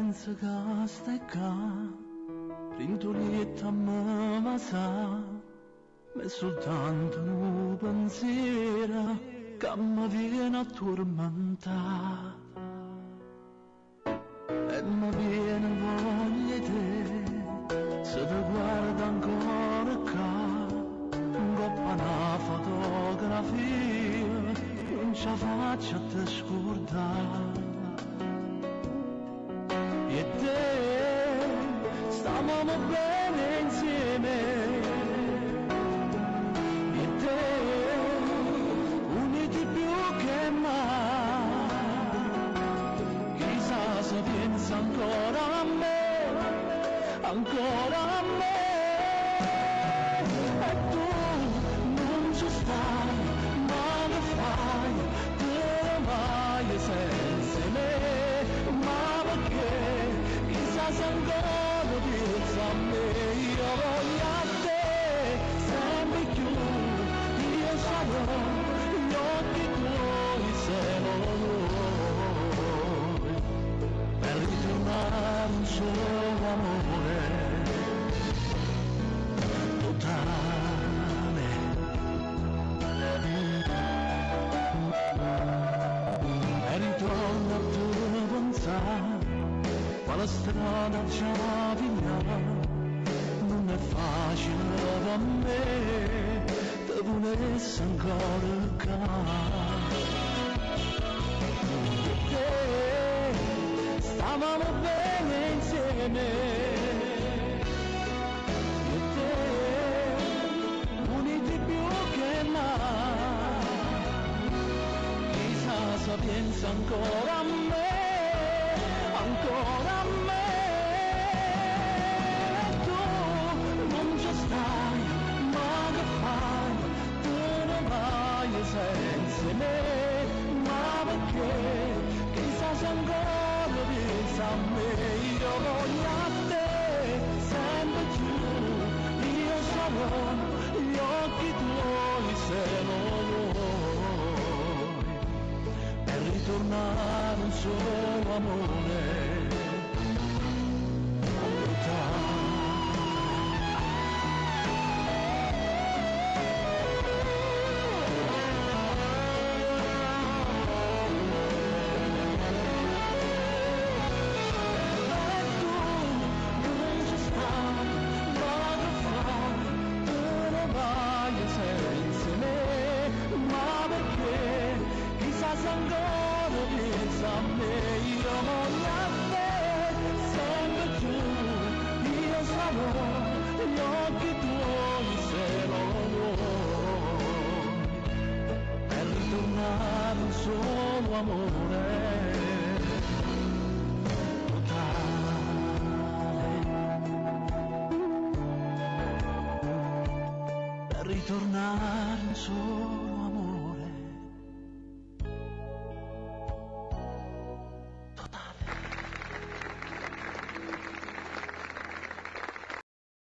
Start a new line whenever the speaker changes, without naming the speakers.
penso che stai qua, rintolietta ma sa, ma è soltanto un pensiero che mi viene a tormentare. E mi viene voglia te, se ti guarda ancora qua, coppa una fotografia, non ce la faccio a te scordare. E te, stavamo bene insieme, e te, uniti più che mai, chissà se pensa ancora a me, ancora a me. E tu non ci stai, ma che fai, te ne vai senza me, ma perché, chissà se ancora pensa a me, io voglio a te, sempre più, io sarò, gli occhi tuoi se non vuoi, per ritornare un solo amore totale. E ritorno a te pensare, quale strada già vivrà, non è facile per me, te volessi ancora qua. E te, stavamo bene insieme, e te, uniti più che mai, chissà se pensa ancora a me, ancora a me. E tu non ci stai, ma che fai, te ne vai senza me, ma perché, chissà se ancora pensa a me, io voglio a te, sempre più, io sarò, gli occhi tuoi se non vuoi, per ritornare un solo amore totale. E tu non ci stai, ma che fai, te ne vai senza me, ma perché, chissà se ancora pensa a me, io voglio a te, sempre più, io sarò, gli occhi tuoi se non vuoi, per ritornare un solo amore totale, per ritornare un solo amore.